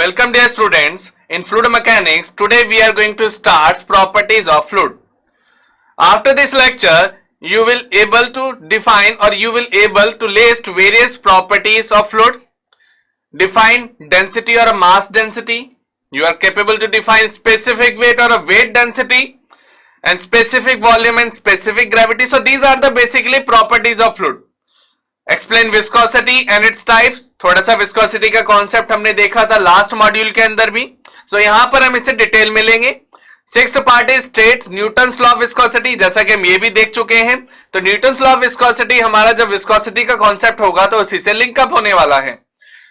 Welcome dear students. In fluid mechanics, today we are going to start properties of fluid. After this lecture, you will able to define or you will able to list various properties of fluid. Define density or a mass density. You are capable to define specific weight or a weight density and specific volume and specific gravity. So these are the basically properties of fluid. Explain viscosity and its types. थोड़ा सा viscosity का concept हमने देखा था last module के अंदर भी. सो यहां पर हम इसे डिटेल में लेंगे. Sixth part is states Newton's law of viscosity. जैसा कि हम ये भी देख चुके हैं, तो न्यूटन्स लॉ ऑफ विस्कोसिटी हमारा जब विस्कोसिटी का कॉन्सेप्ट होगा तो उसी से लिंकअप होने वाला है.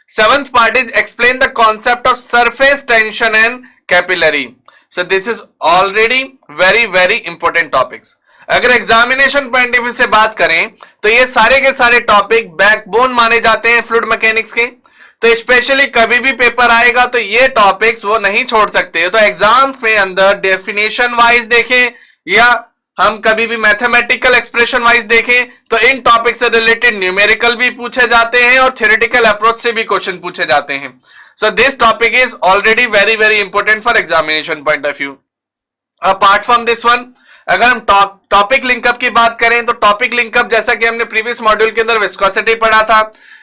Seventh part is explain the concept of surface tension and capillary. So this is already very very important topics. अगर एग्जामिनेशन पॉइंट ऑफ व्यू से बात करें तो ये सारे के सारे टॉपिक बैकबोन माने जाते हैं फ्लूइड मैकेनिक्स के. तो स्पेशली कभी भी पेपर आएगा तो ये टॉपिक्स वो नहीं छोड़ सकते. तो एग्जाम में अंदर डेफिनेशन वाइज देखें या हम कभी भी मैथमेटिकल एक्सप्रेशन वाइज देखें तो इन टॉपिक से रिलेटेड न्यूमेरिकल भी पूछे जाते हैं और थ्योरेटिकल अप्रोच से भी क्वेश्चन पूछे जाते हैं. सो this topic is already very very important for examination point of view. Apart from this one, अगर हम टॉपिक लिंकअप की बात करें तो टॉपिक लिंकअप जैसा कि हमने प्रीवियस मॉड्यूल के अंदर विस्कोसिटी पढ़ा था,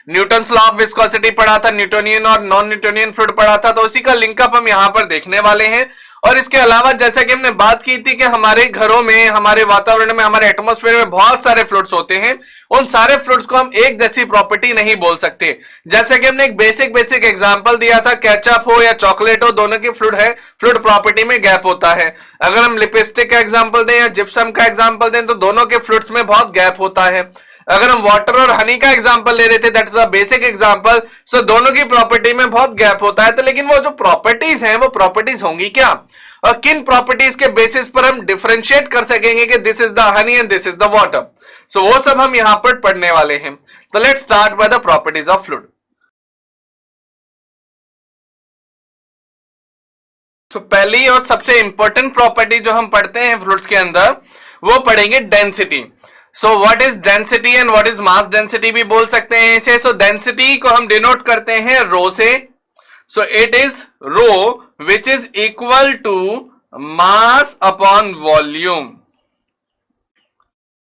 न्यूटन्स लॉ ऑफ विस्कोसिटी पढ़ा था, न्यूटोनियन और नॉन न्यूटोनियन फ्लूइड पढ़ा था, तो उसी का लिंकअप हम यहां पर देखने वाले हैं. और इसके अलावा जैसा कि हमने बात की थी कि हमारे घरों में, हमारे वातावरण में, हमारे एटमॉस्फेयर में बहुत सारे फ्लूइड्स होते हैं. उन सारे फ्लूइड्स को हम एक जैसी प्रॉपर्टी नहीं बोल सकते. जैसे कि हमने एक बेसिक एग्जांपल दिया था, केचप हो या चॉकलेट हो, दोनों की फ्लूइड प्रॉपर्टी में गैप होता है. अगर हम लिपस्टिक का एग्जांपल दें या जिप्सम का एग्जांपल दें तो दोनों के फ्लूइड्स में बहुत गैप होता है. अगर हम वाटर और हनी का एग्जांपल ले रहे थे, that is a basic example, so दोनों की प्रॉपर्टी में बहुत गैप होता है. तो लेकिन वो जो प्रॉपर्टीज हैं वो प्रॉपर्टीज होंगी क्या, और किन प्रॉपर्टीज के बेसिस पर हम डिफरेंशिएट कर सकेंगे कि this is the honey and this is the water. So वो सब हम यहां पर पढ़ने वाले हैं. तो let's start by the properties of fluid. तो पहली और सबसे इंपॉर्टेंट प्रॉपर्टी जो हम पढ़ते हैं फ्लूइड्स के अंदर वो पढ़ेंगे density. So what is density and what is mass density भी बोल सकते हैं इसे. सो डेंसिटी को हम डिनोट करते हैं रो से. So it is rho which is equal to mass upon volume.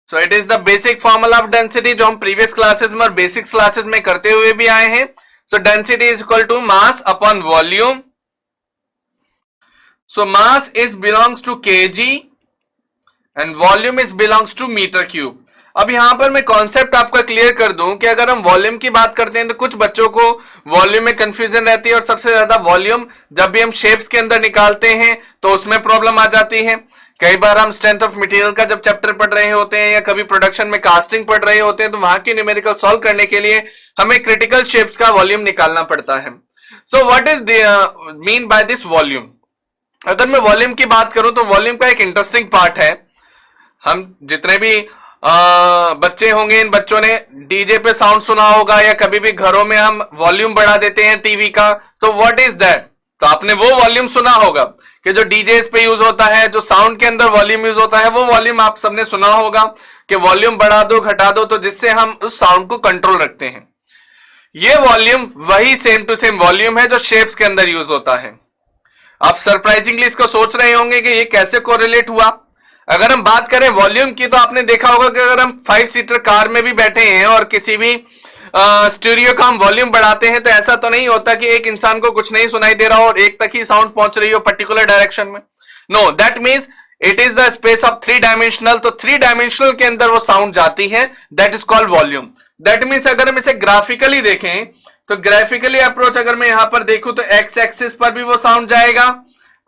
So it is the basic formula of density जो हम प्रीवियस क्लासेस में और बेसिक क्लासेस में करते हुए भी आए हैं. So density is equal to mass upon volume. So mass is belongs to KG and volume is belongs to metre cube. अब यहां पर मैं कॉन्सेप्ट आपका क्लियर कर दूं कि अगर हम वॉल्यूम की बात करते हैं तो कुछ बच्चों को वॉल्यूम में कंफ्यूजन रहती है और सबसे ज्यादा वॉल्यूम जब भी हम शेप्स के अंदर निकालते हैं तो उसमें प्रॉब्लम आ जाती है. कई बार हम स्ट्रेंथ ऑफ मटेरियल का जब चैप्टर पढ़ रहे होते हैं या कभी प्रोडक्शन में कास्टिंग पढ़ रहे होते हैं तो वहां की न्यूमेरिकल सॉल्व करने के लिए हमें क्रिटिकल शेप्स का वॉल्यूम निकालना पड़ता है. So what is mean by this volume. अगर मैं वॉल्यूम की बात करूं तो वॉल्यूम का एक इंटरेस्टिंग पार्ट है. हम जितने भी बच्चे होंगे, इन बच्चों ने डीजे पे साउंड सुना होगा या कभी भी घरों में हम वॉल्यूम बढ़ा देते हैं टीवी का. तो व्हाट इज दैट. तो आपने वो वॉल्यूम सुना होगा कि जो डीजे पे यूज होता है, जो साउंड के अंदर वॉल्यूम यूज होता है, वो वॉल्यूम आप सबने सुना होगा कि वॉल्यूम बढ़ा दो घटा दो तो जिससे हम उस साउंड को कंट्रोल रखते हैं. ये वॉल्यूम वही सेम टू सेम वॉल्यूम है जो शेप्स के अंदर यूज होता है. आप सरप्राइजिंगली इसको सोच रहे होंगे कि ये कैसे कोरिलेट हुआ. अगर हम बात करें वॉल्यूम की तो आपने देखा होगा कि अगर हम 5 सीटर कार में भी बैठे हैं और किसी भी स्टूडियो का हम वॉल्यूम बढ़ाते हैं तो ऐसा तो नहीं होता कि एक इंसान को कुछ नहीं सुनाई दे रहा हो और एक तक ही साउंड पहुंच रही हो पर्टिकुलर डायरेक्शन में. No, that means it is the space of 3 dimensional. तो 3 डायमेंशनल के अंदर वो साउंड जाती है, that is called volume. That means अगर हम इसे ग्राफिकली देखें तो ग्राफिकली अप्रोच अगर मैं यहां पर देखूं तो एक्स एक्सिस पर भी वो साउंड जाएगा,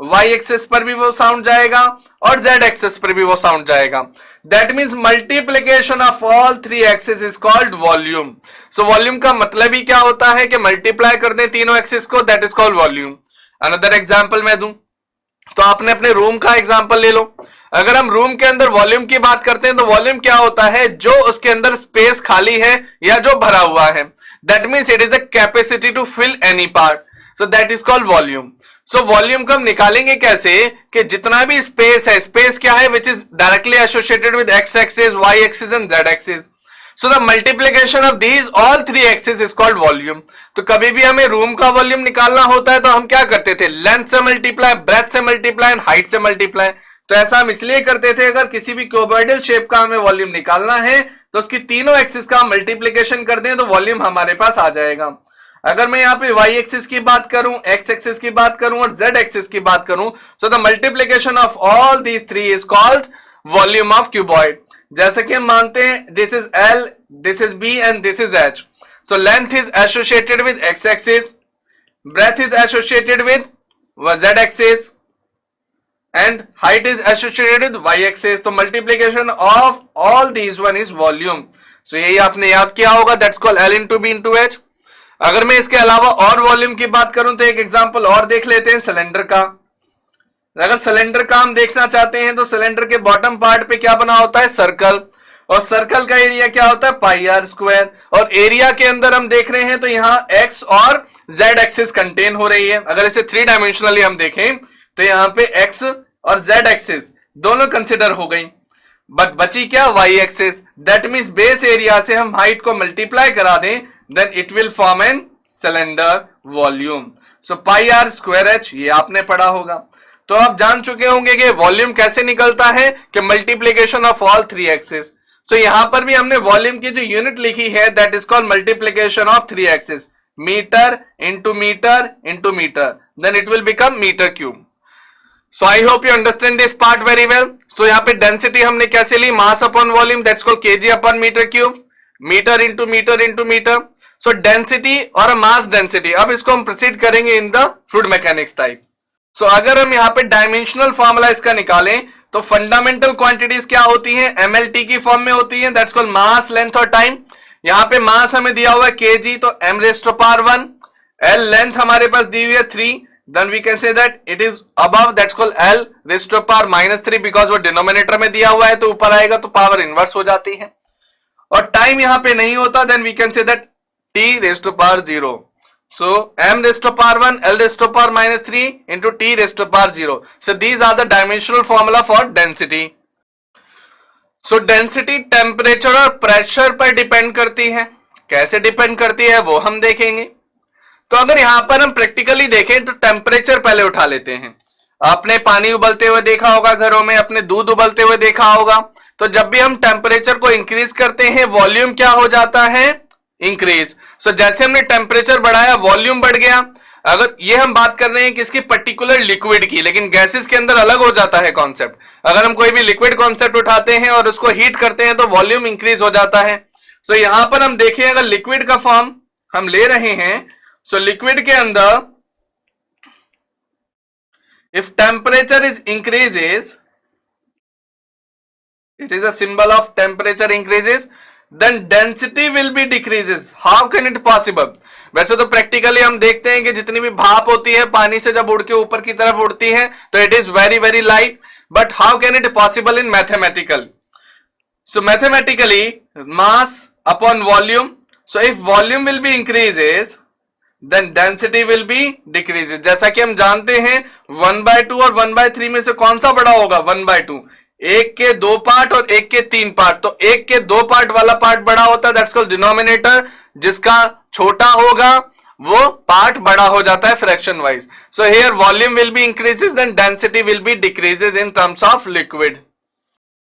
वाई एक्सिस पर भी वो साउंड जाएगा और जेड एक्सिस पर भी वो साउंड जाएगा. That means multiplication of all 3 axis is called volume. So volume का मतलब ही क्या होता है कि मल्टीप्लाई कर दें तीनों एक्सिस को, that is called volume. Another example मैं दूं तो आपने अपने रूम का एग्जांपल ले लो. अगर हम रूम के अंदर वॉल्यूम की बात करते हैं तो वॉल्यूम क्या होता है, जो उसके अंदर स्पेस खाली है या जो भरा हुआ है. That means it is the capacity to fill any part. So that is called volume. So volume को हम निकालेंगे कैसे कि जितना भी स्पेस है, स्पेस क्या है, which is directly associated with X axis, Y axis and Z axis. So the multiplication of these all three axes is called volume. तो कभी भी हमें रूम का वॉल्यूम निकालना होता है तो हम क्या करते थे, लेंथ से मल्टीप्लाई, ब्रेथ से मल्टीप्लाई एंड हाइट से मल्टीप्लाई. तो ऐसा हम इसलिए करते थे, अगर किसी भी क्यूबॉइडल शेप का हमें वॉल्यूम निकालना है तो उसकी तीनों एक्सिस का मल्टीप्लीकेशन कर दें तो वॉल्यूम हमारे पास आ जाएगा. अगर मैं यहाँ पे वाई एक्सिस की बात करूं, एक्स एक्सिस की बात करूं और जेड एक्सिस की बात करूं, so the multiplication of all these three is called volume of cuboid. जैसे कि हम मानते हैं this is L, this is B and this is H. So length is associated with X axis, breadth is associated with Z axis and height is associated with y axis. तो multiplication of all these one is volume. So यही आपने याद किया होगा, that's called L into B into H. अगर मैं इसके अलावा और वॉल्यूम की बात करूं तो एक एग्जांपल और देख लेते हैं सिलेंडर का. अगर सिलेंडर का हम देखना चाहते हैं तो सिलेंडर के बॉटम पार्ट पे क्या बना होता है, सर्कल, और सर्कल का एरिया क्या होता है, पाई आर स्क्वायर. और एरिया के अंदर हम देख रहे हैं तो यहाँ x और z एक्सिस कंटेन हो रही है. अगर इसे थ्री डायमेंशनली हम देखें तो यहाँ पे x और z एक्सिस दोनों कंसिडर हो गई, बट बची क्या, y axis. That means base area से हम हाइट को मल्टीप्लाई करा दें, then it will form an cylinder volume. So pi R square H, ये आपने पढ़ा होगा. तो आप जान चुके होंगे कि वॉल्यूम कैसे निकलता है, कि multiplication of all three axis. So यहां पर भी हमने वॉल्यूम की जो यूनिट लिखी है that is called multiplication of three axis. Metre into metre into metre, then it will become metre cube. So I hope you understand this part very well. So यहाँ पे डेंसिटी हमने कैसे ली, mass upon volume, that's called kg upon meter cube, meter into metre into meter. So density और mass density, अब इसको हम proceed करेंगे in the fluid mechanics type. So अगर हम यहाँ पे डायमेंशनल फॉर्मूला इसका निकालें तो फंडामेंटल क्वांटिटीज क्या होती हैं, एमएलटी की फॉर्म में होती हैं, दैट्स कॉल्ड मास, लेंथ और टाइम. यहाँ पे मास हमें दिया हुआ है केजी, तो m raised to power 1. L length हमारे पास दी हुई है 3, then we can say that it is above, that's called L raised to power -3 because वो डिनोमिनेटर में दिया हुआ है तो ऊपर आएगा तो पावर इनवर्स हो जाती है. और टाइम यहाँ पे नहीं होता, then we can say that T raised to power 0. So m raised to power 1, L raised to power -3 into T raised to power 0. So these are the dimensional formula for density. So density temperature और pressure पर depend करती है. कैसे depend करती है वो हम देखेंगे. तो अगर यहां पर हम प्रैक्टिकली देखें तो टेम्परेचर पहले उठा लेते हैं. आपने पानी उबलते हुए देखा होगा घरों में, अपने दूध उबलते हुए देखा होगा. तो जब भी हम टेम्परेचर को इंक्रीज करते हैं वॉल्यूम क्या हो जाता है, इंक्रीज. सो जैसे हमने टेम्परेचर बढ़ाया वॉल्यूम बढ़ गया. अगर ये हम बात कर रहे हैं किसकी, पर्टिकुलर लिक्विड की, लेकिन गैसेस के अंदर अलग हो जाता है कॉन्सेप्ट. अगर हम कोई भी लिक्विड कॉन्सेप्ट उठाते हैं और उसको हीट करते हैं तो वॉल्यूम इंक्रीज हो जाता है. सो यहां पर हम देखें अगर लिक्विड का फॉर्म हम ले रहे हैं, सो लिक्विड के अंदर if temperature is increases, it is a symbol of temperature increases, then density will be decreases. How can it possible. वैसे तो प्रैक्टिकली हम देखते हैं कि जितनी भी भाप होती है पानी से जब उड़ के ऊपर की तरफ उड़ती है तो it is very very light, but how can it possible in mathematical. So mathematically mass upon volume. So if volume will be increases then density will be decreases. जैसा कि हम जानते हैं 1/2 और 1/3 में से कौन सा बड़ा होगा, 1/2. एक के 2 पार्ट और एक के 3 पार्ट, तो एक के 2 पार्ट वाला पार्ट बड़ा होता है, दैट्स कॉल्ड डिनोमिनेटर. जिसका छोटा होगा वो पार्ट बड़ा हो जाता है fraction wise. So here volume will be increases then density will be decreases in terms of liquid.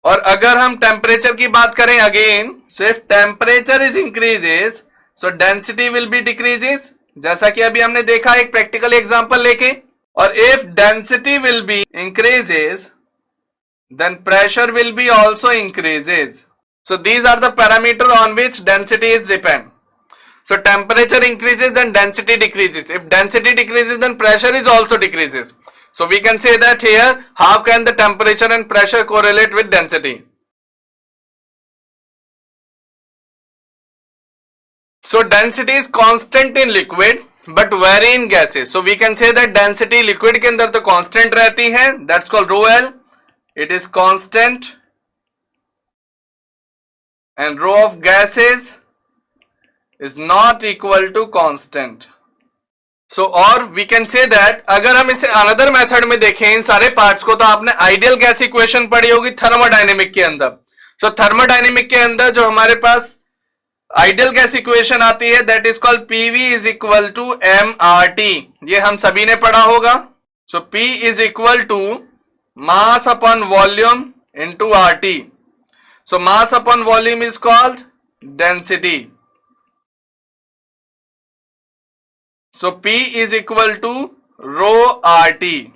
और अगर हम टेम्परेचर की बात करें again, so if temperature is increases so density will be decreases. जैसा कि अभी हमने देखा एक प्रैक्टिकल एग्जांपल लेके. और if density will be increases then pressure will be also increases. So these are the parameter on which density is depend. So temperature increases then density decreases. If density decreases then pressure is also decreases. So we can say that here how can the temperature and pressure correlate with density. So density is constant in liquid but vary in gases. So we can say that density liquid के अंदर तो constant रहती है, that's called rho L. It is constant and rho of gases is not equal to constant. So or we can say that अगर हम इसे another method में देखें इन सारे parts को, तो आपने ideal gas equation पढ़ी होगी थर्मोडायनेमिक के अंदर. So थर्मोडायनेमिक के अंदर जो हमारे पास आइडियल गैस इक्वेशन आती है, that is called PV is equal to M R T. ये हम सभी ने पढ़ा होगा। So P is equal to mass upon volume into R T. So mass upon volume is called density. So P is equal to rho R T.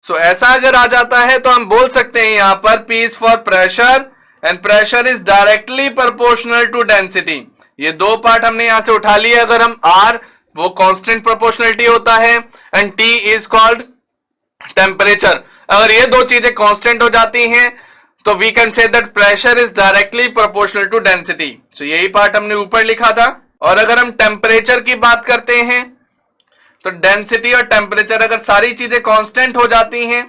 So ऐसा अगर आ जाता है तो हम बोल सकते हैं यहां पर P is for pressure and pressure is directly proportional to density. ये दो पार्ट हमने यहां से उठा लिए। अगर हम R वो कांस्टेंट प्रोपोर्शनलिटी होता है and T is called temperature. अगर ये दो चीजें कांस्टेंट हो जाती हैं तो we can say that pressure is directly proportional to density. So यही पार्ट हमने ऊपर लिखा था। और अगर हम टेम्परेचर की बात करते हैं तो डेंसिटी और टेम्परेचर अगर सारी चीजें कांस्टेंट हो जाती हैं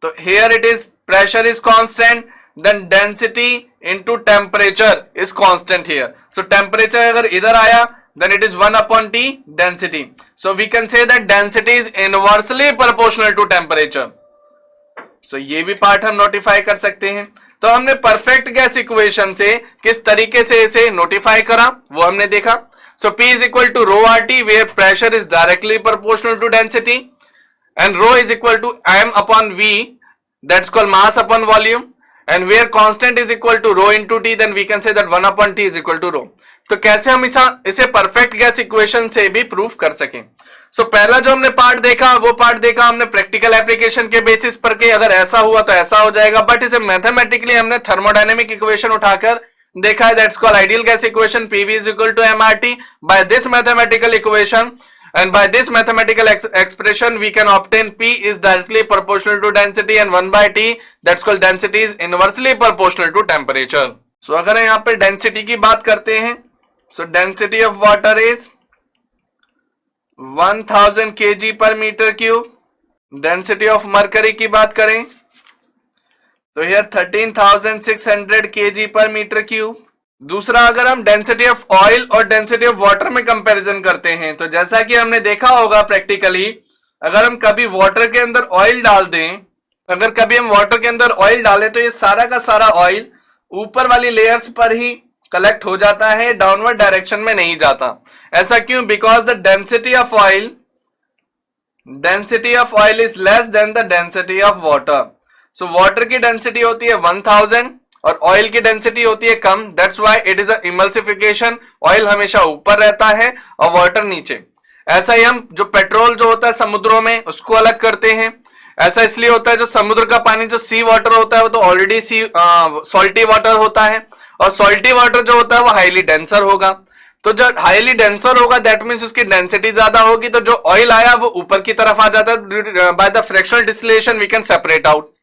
तो here it is pressure is constant, then density into temperature is constant here. So temperature अगर इधर आया then it is 1 upon T density. So we can say that density is inversely proportional to temperature. So ये भी part हम notify कर सकते हैं। तो हमने परफेक्ट गैस इक्वेशन से किस तरीके से इसे नोटिफाई करा वो हमने देखा। So P is equal to rho RT where pressure is directly proportional to density and rho is equal to m upon V, that's called mass upon volume, and where constant is equal to rho into T, then we can say that 1 upon T is equal to rho. तो कैसे हम इसे perfect gas equation से भी proof कर सकें। सो पहला जो हमने पार्ट देखा वो पार्ट देखा हमने प्रैक्टिकल एप्लीकेशन के बेसिस पर के अगर ऐसा हुआ तो ऐसा हो जाएगा, बट इसे मैथमेटिकली हमने थर्मोडायनेमिक इक्वेशन उठाकर देखा है, that's called ideal gas equation PV is equal to MRT. By this mathematical equation and by this mathematical expression we can obtain P is directly proportional to density and 1 by T, that's called density is inversely proportional to temperature. So अगर यहाँ पे density की बात करते हैं, so density of water is 1000 kg per meter cube. Density of mercury की बात करें तो here 13600 kg per meter cube. दूसरा अगर हम डेंसिटी ऑफ ऑयल और डेंसिटी ऑफ वाटर में कंपैरिजन करते हैं तो जैसा कि हमने देखा होगा प्रैक्टिकली, अगर हम कभी वाटर के अंदर ऑयल डाल दें, अगर कभी हम वाटर के अंदर ऑयल डालें तो ये सारा का सारा ऑयल ऊपर वाली लेयर्स पर ही कलेक्ट हो जाता है, डाउनवर्ड डायरेक्शन में नहीं जाता। ऐसा क्यों? Because the density of oil is less than the density of water. So water की डेंसिटी होती है 1000 और ऑयल की डेंसिटी होती है कम, that's why it is a emulsification. Oil हमेशा ऊपर रहता है और वाटर नीचे। ऐसा ही हम जो पेट्रोल जो होता है समुद्रों में उसको अलग करते हैं। ऐसा इसलिए होता है जो समुद्र का पानी जो सी वाटर होता है वो तो ऑलरेडी सॉल्टी वाटर होता है और सॉल्टी वाटर जो होता है वो हाईली डेंसर होगा। तो जो हाईली डेंसर होगा दैट मीन्स उसकी डेंसिटी ज्यादा होगी, तो जो ऑयल आया वो ऊपर की तरफ आ जाता है। By the fractional distillation we can separate out.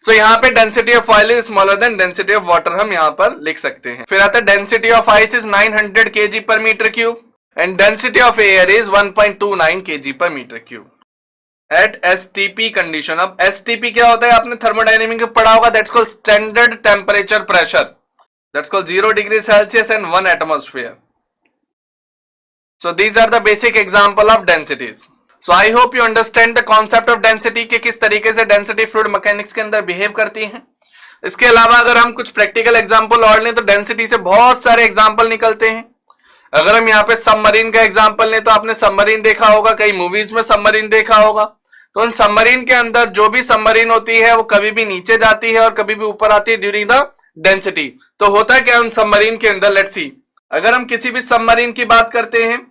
So यहाँ पे density of oil is smaller than density of water हम यहाँ पर लिख सकते हैं। फिर आता है density of ice is 900 kg per meter cube and density of air is 1.29 kg per meter cube at STP condition. अब एसटीपी क्या होता है आपने थर्मोडायनेमिक में पढ़ा होगा, that's called standard temperature pressure, that's called 0 degree Celsius and 1 atmosphere. So these are the basic example of densities. So I hope you understand the concept of density कि किस तरीके से डेंसिटी फ्लूइड मैकेनिक्स के अंदर behave करती है। इसके अलावा अगर हम कुछ प्रैक्टिकल एग्जांपल और लें तो डेंसिटी से बहुत सारे एग्जांपल निकलते हैं। अगर हम यहाँ पे सबमरीन का एग्जांपल लें तो आपने सबमरीन देखा होगा, कई मूवीज में सबमरीन देखा होगा। तो उन सबमरीन के अंदर जो भी सबमरीन होती है वो कभी भी नीचे जाती है और कभी भी ऊपर आती है ड्यूरिंग द डेंसिटी। तो होता है क्या उन सबमरीन के अंदर, लेट्स सी, अगर हम किसी भी सबमरीन की बात करते हैं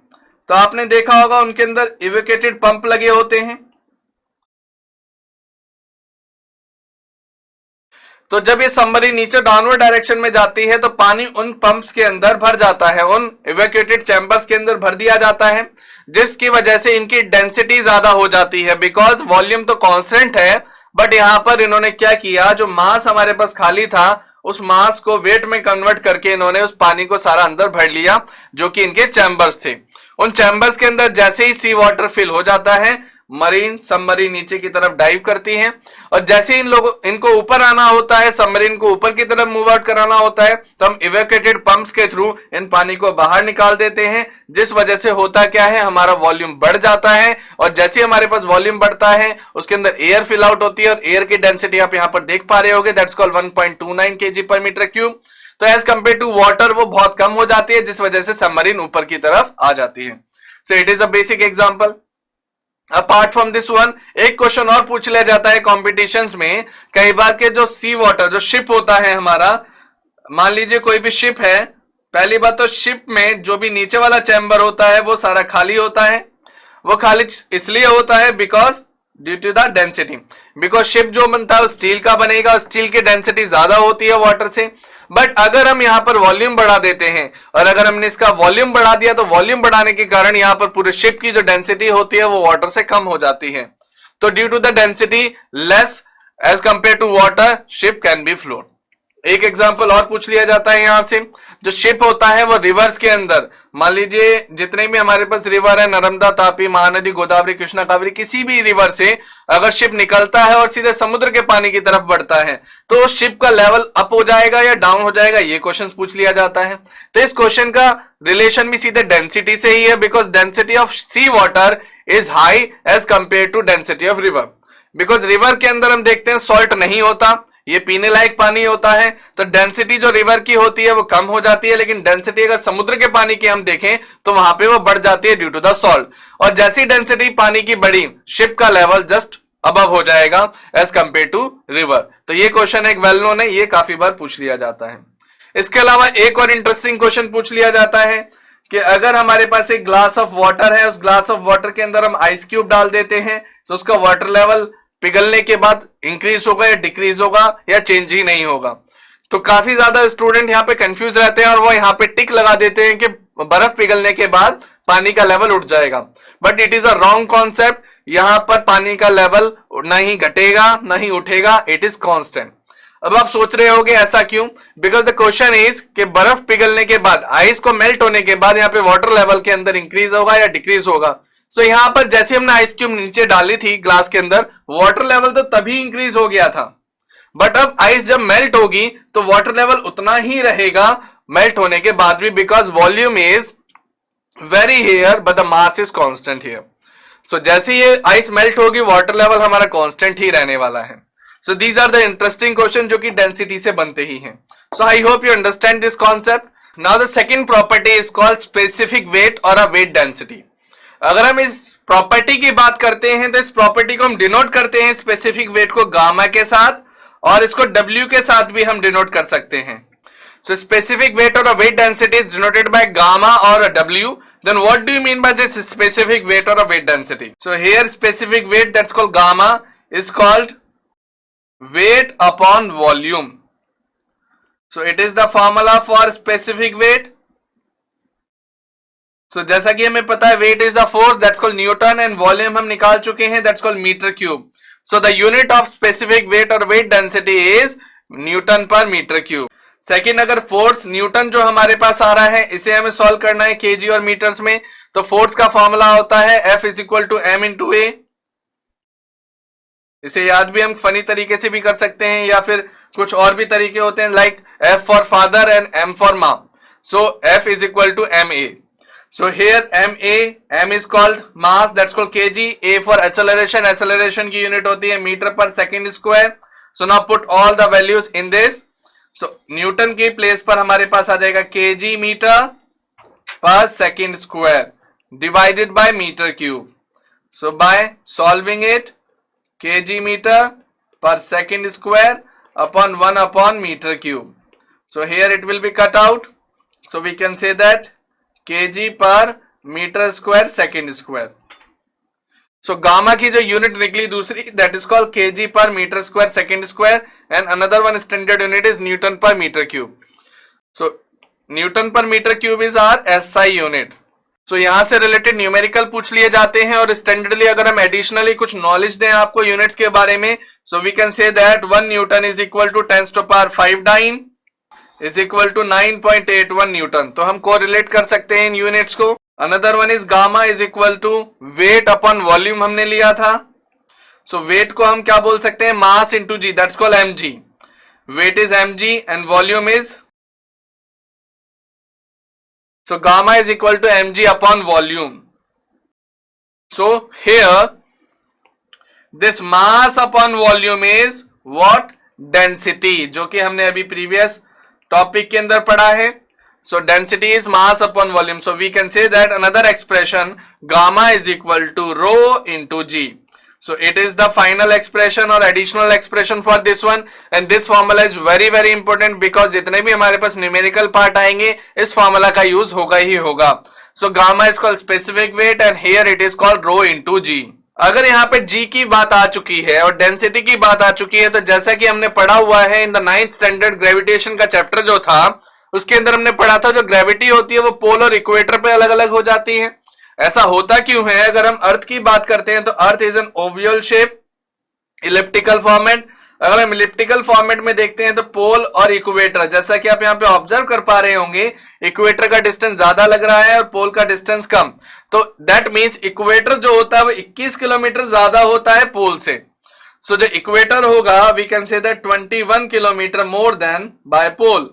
तो आपने देखा होगा उनके अंदर इवैक्यूएटेड पंप लगे होते हैं। तो जब ये सबमरीन नीचे डाउनवर्ड डायरेक्शन में जाती है तो पानी उन पंप्स के अंदर भर जाता है, उन इवैक्यूएटेड चैम्बर्स के अंदर भर दिया जाता है, जिसकी वजह से इनकी डेंसिटी ज्यादा हो जाती है। बिकॉज वॉल्यूम तो कांस्टेंट है, बट यहां पर इन्होंने क्या किया, जो मास हमारे पास खाली था उस मास को वेट में कन्वर्ट करके इन्होंने उस पानी को सारा अंदर भर लिया जो कि इनके चैम्बर्स थे। उन चैम्बर्स के अंदर जैसे ही सी वाटर फिल हो जाता है, मरीन सबमरीन नीचे की तरफ डाइव करती हैं और जैसे ही इनको ऊपर आना होता है, सबमरीन को ऊपर की तरफ मूव आउट कराना होता है, तो हम इवैक्यूएटेड पंप्स के थ्रू इन पानी को बाहर निकाल देते हैं, जिस वजह से होता क्या है, हमारा वॉल्यूम बढ़ जाता है। और जैसे ही हमारे पास वॉल्यूम बढ़ता है उसके अंदर एयर फिल आउट होती है और एयर की डेंसिटी आप यहाँ पर देख पा रहे होगे, that's called 1.29 kg per meter cube। तो एज कंपेयर टू वाटर वो बहुत कम हो जाती है, जिस वजह से सबमरीन ऊपर की तरफ आ जाती है। सो it is a basic example. Apart from this one, एक क्वेश्चन और पूछ लिया जाता है कॉम्पिटिशन्स में कई बार के, जो सी वाटर जो शिप होता है हमारा, मान लीजिए कोई भी शिप है, पहली बात तो शिप में जो भी नीचे वाला चैम्बर होता है वो सारा खाली होता है। वो खाली इसलिए होता है because due to the density, because ship जो बनता है वो स्टील का बनेगा और स्टील की डेंसिटी ज्यादा होती है वाटर से। बट अगर हम यहाँ पर वॉल्यूम बढ़ा देते हैं, और अगर हमने इसका वॉल्यूम बढ़ा दिया तो वॉल्यूम बढ़ाने के कारण यहाँ पर पूरे शिप की जो डेंसिटी होती है वो वाटर से कम हो जाती है। तो due to the density less as compare to water, ship can be float. एक एग्जांपल और पूछ लिया जाता है यहां से, जो शिप होता है वो रिवर्स के अंदर, मान लीजिए जितने भी हमारे पास रिवर है, नर्मदा, तापी, महानदी, गोदावरी, कृष्णा, कावेरी, किसी भी रिवर से अगर शिप निकलता है और सीधे समुद्र के पानी की तरफ बढ़ता है तो उस शिप का लेवल अप हो जाएगा या डाउन हो जाएगा, ये क्वेश्चन पूछ लिया जाता है। तो इस क्वेश्चन का रिलेशन भी सीधे डेंसिटी से ही है, because density of sea water is high as compare to density of river. Because river के अंदर हम देखते हैं सॉल्ट नहीं होता, ये पीने लायक पानी होता है, तो डेंसिटी जो रिवर की होती है वो कम हो जाती है, लेकिन डेंसिटी अगर समुद्र के पानी की हम देखें तो वहां पे वो बढ़ जाती है ड्यू टू द सॉल्ट। और जैसी डेंसिटी पानी की बढ़ी, शिप का लेवल जस्ट अबव हो जाएगा एज कंपेयर टू रिवर। तो ये क्वेश्चन एक वेल नोन है, ये काफी बार पूछ लिया जाता है। इसके अलावा एक और इंटरेस्टिंग क्वेश्चन पूछ लिया जाता है कि अगर हमारे पास एक ग्लास ऑफ वाटर है, उस ग्लास ऑफ वाटर के अंदर हम आइस क्यूब डाल देते हैं तो उसका वाटर लेवल पिघलने के बाद इंक्रीज होगा या डिक्रीज होगा या चेंज ही नहीं होगा। तो काफी ज्यादा स्टूडेंट यहाँ पे कंफ्यूज रहते हैं और वो यहाँ पे टिक लगा देते हैं कि बर्फ पिघलने के बाद पानी का लेवल उठ जाएगा, but it is a wrong concept. यहाँ पर पानी का लेवल ना ही घटेगा ना ही उठेगा, इट इज कांस्टेंट। अब आप सोच रहे होगे ऐसा क्यों? बिकॉज द क्वेश्चन इज कि बर्फ पिघलने के बाद, आइस को मेल्ट होने के बाद यहाँ पे वाटर लेवल के अंदर इंक्रीज होगा या डिक्रीज होगा। सो यहाँ पर जैसे हमने आइस क्यूब नीचे डाली थी ग्लास के अंदर, वाटर लेवल तो तभी इंक्रीज हो गया था, बट अब आइस जब मेल्ट होगी तो वाटर लेवल उतना ही रहेगा मेल्ट होने के बाद भी, because volume is very here but the mass is constant here. So जैसे ये आइस मेल्ट होगी वाटर लेवल हमारा कांस्टेंट ही रहने वाला है। So these are the interesting question जो कि डेंसिटी से बनते ही हैं। So I hope you understand this concept. Now the second property is called specific weight और अ वेट डेंसिटी। अगर हम इस प्रॉपर्टी की बात करते हैं तो इस प्रॉपर्टी को हम डिनोट करते हैं स्पेसिफिक वेट को गामा के साथ, और इसको W के साथ भी हम डिनोट कर सकते हैं। सो स्पेसिफिक वेट और weight density is denoted by gamma और W। Then what do you mean by this specific weight or a weight density? So here specific weight, that's called gamma, is called weight upon volume. So it is the formula for specific weight. So जैसा कि हमें पता है weight is the force, that's called Newton, and volume हम निकाल चुके हैं, that's called meter cube. So the unit of specific weight or weight density is Newton per meter cube. Second, अगर फोर्स न्यूटन जो हमारे पास आ रहा है इसे हमें सॉल्व करना है केजी और मीटर्स में, तो फोर्स का फॉर्मूला होता है F is equal to M into A. इसे याद भी हम फनी तरीके से भी कर सकते हैं या फिर कुछ और भी तरीके होते हैं, like F for father and M for mom. So F is equal to M A. So here m is called mass, that's called KG. A for acceleration, acceleration की यूनिट होती है metre per second square. So now put all the values in this. So newton की place पर हमारे पास आ जाएगा KG metre per second square divided by metre cube. So by solving it, KG metre per second square upon 1 upon meter cube. So here it will be cut out, so we can say that kg per metre square second square. So gamma की जो unit निकली दूसरी, that is called KG per metre square second square, and another one standard unit is newton per metre cube. So newton per metre cube is our SI unit. So यहां से related numerical पूछ लिए जाते हैं, और स्टैंडर्डली अगर हम additionally कुछ नॉलेज दें आपको यूनिट्स के बारे में, so we can say that 1 newton is equal to 10 to power 5 dyne is equal to 9.81 newton. तो हम कोरिलेट कर सकते हैं इन यूनिट्स को। Another one is gamma is equal to weight upon volume हमने लिया था। सो वेट को हम क्या बोल सकते हैं, mass into G, that's called mg। Weight is mg and volume is, so gamma is equal to mg upon volume. So here this mass upon volume is what, density, जो कि हमने अभी प्रीवियस टॉपिक के अंदर पढ़ा है. So density is mass upon volume. So we can say that another expression gamma is equal to rho into g. So it is the final expression or additional expression for this one, and this formula is very very important because जितने भी हमारे पास numerical part आएंगे इस formula का use होगा ही होगा. So gamma is called specific weight and here it is called rho into g. अगर यहाँ पे g की बात आ चुकी है और डेंसिटी की बात आ चुकी है, तो जैसा कि हमने पढ़ा हुआ है in the 9th standard gravitation का चैप्टर जो था उसके अंदर हमने पढ़ा था जो ग्रेविटी होती है वो पोल और इक्वेटर पे अलग अलग हो जाती है. ऐसा होता क्यों है? अगर हम अर्थ की बात करते हैं तो earth is an Oval shape elliptical format. अगर हम इलिप्टिकल फॉर्मेट में देखते हैं तो पोल और इक्वेटर, जैसा कि आप यहाँ पे ऑब्जर्व कर पा रहे होंगे, इक्वेटर का डिस्टेंस ज्यादा लग रहा है और पोल का डिस्टेंस कम. तो दैट मींस इक्वेटर जो होता है वो 21 किलोमीटर ज्यादा होता है पोल से. सो जो इक्वेटर होगा we can say that 21 kilometre more than by pole.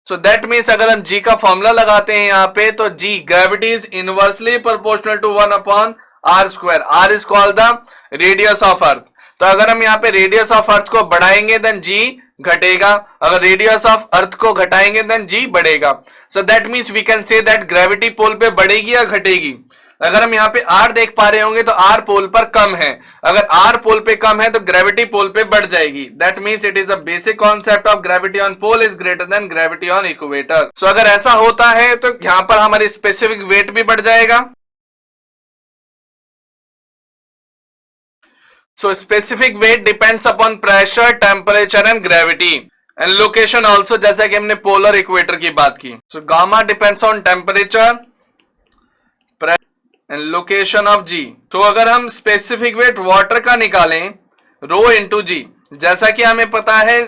So that means अगर हम g का फॉर्मूला लगाते हैं यहाँ पे तो g gravity is inversely proportional to 1 upon r square. r is called the radius of Earth. तो अगर हम यहाँ पे रेडियस ऑफ अर्थ को बढ़ाएंगे देन g घटेगा, अगर रेडियस ऑफ अर्थ को घटाएंगे देन g बढ़ेगा. So that means we can say that gravity pole पे बढ़ेगी या घटेगी. अगर हम यहाँ पे r देख पा रहे होंगे तो r पोल पर कम है, अगर r पोल पे कम है तो ग्रेविटी पोल पे बढ़ जाएगी. That means it is a basic concept of gravity on pole is greater than gravity on equator. So अगर ऐसा होता है तो यहाँ पर हमारी स्पेसिफिक वेट भी बढ़ जाएगा. So specific weight depends upon pressure, temperature and gravity and location also, जैसा कि हमने पोल और इक्वेटर की बात की. So gamma depends on temperature and location of g. तो अगर हम स्पेसिफिक वेट वाटर का निकालें रो इंटू जी, जैसा कि हमें पता है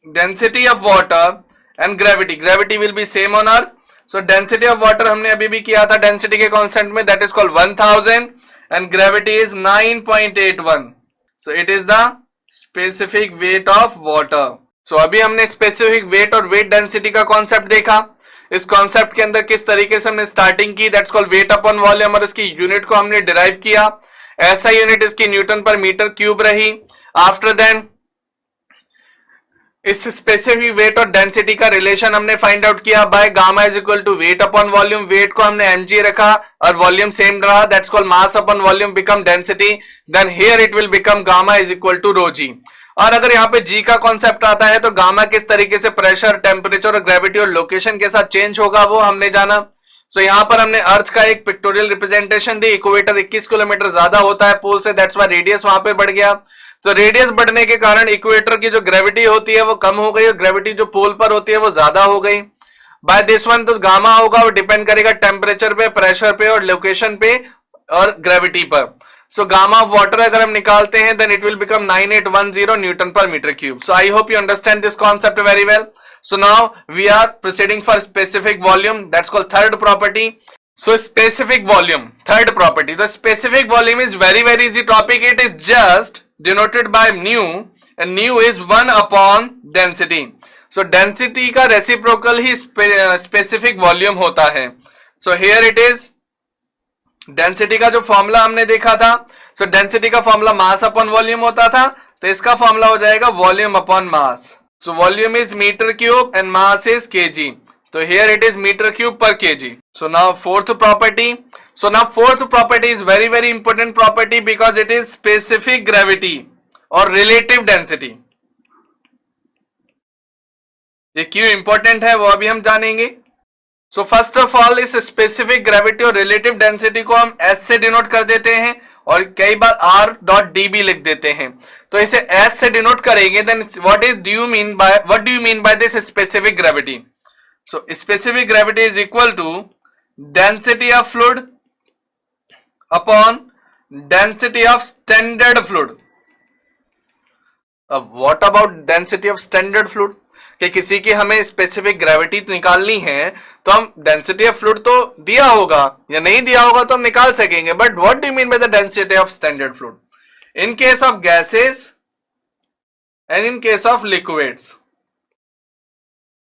density of water and gravity, gravity will be same on earth. So density of water हमने अभी भी किया था डेंसिटी के कॉन्सेप्ट में, that is called 1000 and gravity is 9.81. So it is the specific weight of water. So अभी हमने specific weight और वेट डेंसिटी का कॉन्सेप्ट देखा. इस कॉन्सेप्ट के अंदर किस तरीके से हमने स्टार्टिंग की, that's called wait upon volume, और इसकी यूनिट को हमने डिराइव किया. ऐसा यूनिट इसकी न्यूटन पर मीटर क्यूब रही. आफ्टर देन इस स्पेसिफिक वेट और डेंसिटी का रिलेशन हमने फाइंड आउट किया by gamma is equal to weight upon volume. Weight को हमने mg रखा और वॉल्यूम सेम रहा, that's called mass upon volume become density. Then here it will become gamma is equal to rho G. और अगर यहाँ पे g का कॉन्सेप्ट आता है तो गामा किस तरीके से प्रेशर, टेम्परेचर और ग्रेविटी और लोकेशन के साथ चेंज होगा वो हमने जाना. सो यहाँ पर हमने अर्थ का एक पिक्टोरियल रिप्रेजेंटेशन दी. इक्वेटर 21 किलोमीटर ज्यादा होता है पोल से, दैट्स व्हाई रेडियस वहां पे बढ़ गया. तो रेडियस बढ़ने के कारण इक्वेटर की जो ग्रेविटी होती है वो कम हो गई और ग्रेविटी जो पोल पर होती है वो ज्यादा हो गई. बाय दिस वन तो गामा होगा वो डिपेंड करेगा टेम्परेचर पे, प्रेशर पे और लोकेशन पे और ग्रेविटी पर. So gamma of water अगर हम निकालते हैं then it will become 9810 Newton per meter cube. So I hope you understand this concept very well. So now we are proceeding for specific volume, that's called third property. So specific volume, third property. The specific volume is very easy topic. It is just denoted by nu and nu is 1 upon density. So density का reciprocal ही specific volume होता है. So here it is. Density का जो formula हमने देखा था, so density का formula mass upon volume होता था, तो इसका फॉर्मूला हो जाएगा volume upon mass. So volume is meter cube and mass is kg. तो here it is meter cube per kg. So now fourth property. So now fourth property is very important property because it is specific gravity और relative density. ये क्यों important है वो अभी हम जानेंगे. So first of all इस specific gravity और रिलेटिव डेंसिटी को हम S से डिनोट कर देते हैं और कई बार R.dB लिख देते हैं. तो इसे S से डिनोट करेंगे then what do you mean by this specific gravity. So specific gravity is equal to density of fluid upon density of standard fluid. अब what about density of standard fluid, कि किसी की हमें specific gravity निकालनी है तो हम density of fluid तो दिया होगा या नहीं दिया होगा तो हम निकाल सकेंगे, but what do you mean by the density of standard fluid in case of gases and in case of liquids.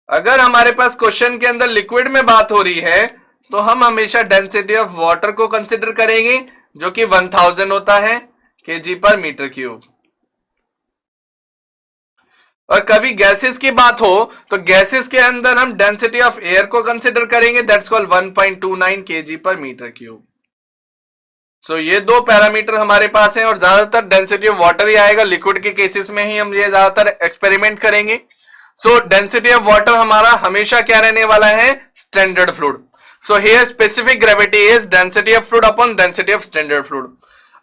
अगर हमारे पास क्वेश्चन के अंदर लिक्विड में बात हो रही है तो हम हमेशा डेंसिटी ऑफ वाटर को कंसिडर करेंगे जो कि 1000 होता है kg पर मीटर क्यूब. और कभी गैसेस की बात हो तो गैसेस के अंदर हम डेंसिटी ऑफ एयर को कंसिडर करेंगे, दैट्स कॉल्ड 1.29 kg पर मीटर क्यूब। सो ये दो पैरामीटर हमारे पास हैं और ज्यादातर डेंसिटी ऑफ वाटर ही आएगा, लिक्विड के केसेस में ही हम ये ज्यादातर एक्सपेरिमेंट करेंगे। सो डेंसिटी ऑफ वाटर हमारा हमेशा क्या रहने वाला है, standard fluid. So here specific gravity is density of fluid upon density of standard fluid.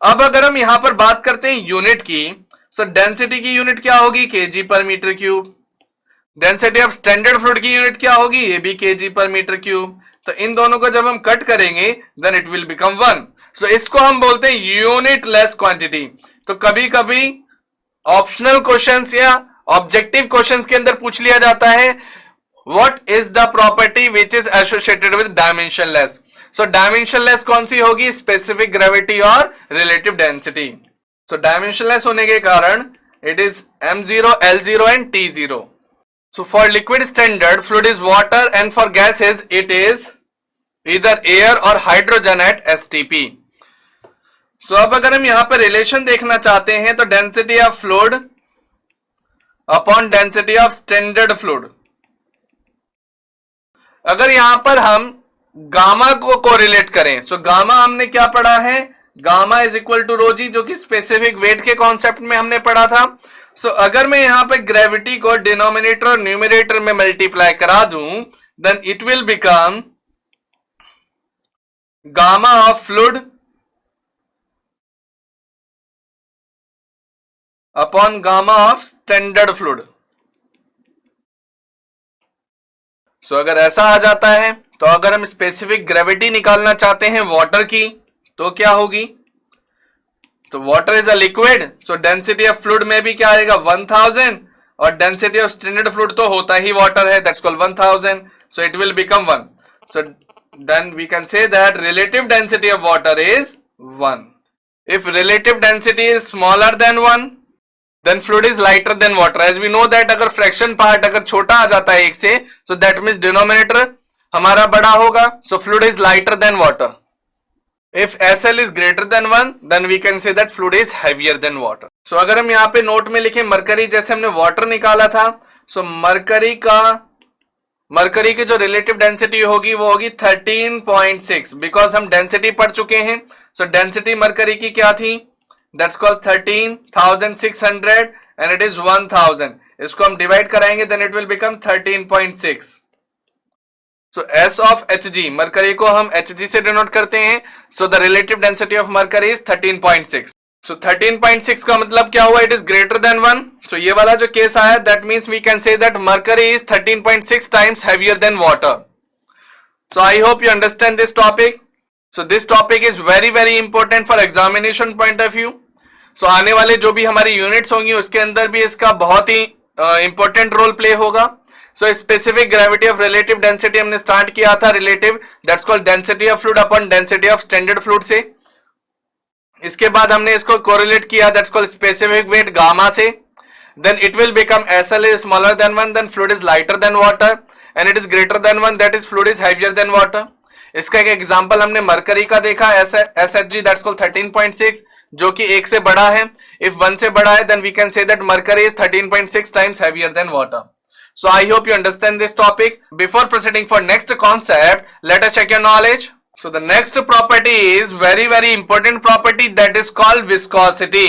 अब अगर हम यहां पर बात करते हैं यूनिट की, सो डेंसिटी की यूनिट क्या होगी, KG per metre cube. Density of standard fluid की यूनिट क्या होगी, ये भी केजी पर मीटर क्यूब। तो इन दोनों को जब हम कट करेंगे देन इट विल बिकम 1। सो इसको हम बोलते हैं यूनिट लेस क्वांटिटी। तो कभी कभी ऑप्शनल क्वेश्चंस या ऑब्जेक्टिव क्वेश्चंस के अंदर पूछ लिया जाता है what is the property which is associated with dimensionless. So dimensionless कौन सी होगी, स्पेसिफिक ग्रेविटी और रिलेटिव डेंसिटी। सो डायमेंशनलेस होने के कारण it is m0, l0 and t0। So for liquid standard fluid is water and for gases it is either air or hydrogen at STP. So अब अगर हम यहां पर रिलेशन देखना चाहते हैं तो density of fluid upon density of standard fluid, अगर यहां पर हम गामा को कोरिलेट करें, सो गामा हमने क्या पढ़ा है, gamma is equal to rho जी, जो कि स्पेसिफिक वेट के कॉन्सेप्ट में हमने पढ़ा था। सो अगर मैं यहां पे ग्रेविटी को डिनोमिनेटर और न्यूमरेटर में मल्टीप्लाई करा दूं then it will become gamma of fluid upon gamma of standard fluid. So अगर ऐसा आ जाता है तो अगर हम स्पेसिफिक ग्रेविटी निकालना चाहते हैं वाटर की तो क्या होगी, तो water is a liquid, so density of fluid में भी क्या आएगा 1000 और डेंसिटी ऑफ स्टैंडर्ड फ्लूइड तो होता ही वाटर है, that's called 1000, so it will become 1। So then we can say that relative density of water is 1। If relative density is smaller than 1 then fluid is lighter than water. As we know that अगर fraction part अगर छोटा आ जाता है एक से, सो that means denominator हमारा बड़ा होगा, so fluid is lighter than water. If SL is greater than 1 then we can say that fluid is heavier than water. So अगर हम यहाँ पे नोट में लिखें मरकरी, जैसे हमने वाटर निकाला था, सो मरकरी की जो रिलेटिव डेंसिटी होगी वो होगी 13.6, बिकॉज हम डेंसिटी पढ़ चुके हैं। सो डेंसिटी मरकरी की क्या थी, that's called 13,600 and it is 1000। इसको हम डिवाइड कराएंगे then it will become 13.6। So S of Hg, mercury को हम Hg से डिनोट करते हैं, so the relative density of mercury is 13.6। So 13.6 का मतलब क्या हुआ, it is greater than 1। So ये वाला जो केस आया that means we can say that mercury is 13.6 times heavier than water. So I hope you understand this topic. So this topic is very very important for examination point of view. So आने वाले जो भी हमारी units होंगी उसके अंदर भी इसका बहुत ही इंपॉर्टेंट रोल प्ले होगा। So specific gravity of relative density हमने स्टार्ट किया था, relative that's called density of fluid upon density of standard fluid से। इसके बाद हमने इसको कोरिलेट किया that's called specific weight gamma से, then it will become SL is smaller than 1 then fluid is lighter than water and it is greater than 1 that is fluid is heavier than water. इसका एक example हमने mercury का देखा, SHG that's called 13.6, जो कि 1 से बड़ा है। इफ 1 से बड़ा है then we can say that mercury is 13.6 times heavier than water. So I hope you understand this topic. Before proceeding for next concept, let us check your knowledge. So the next property is very very important property that is called viscosity.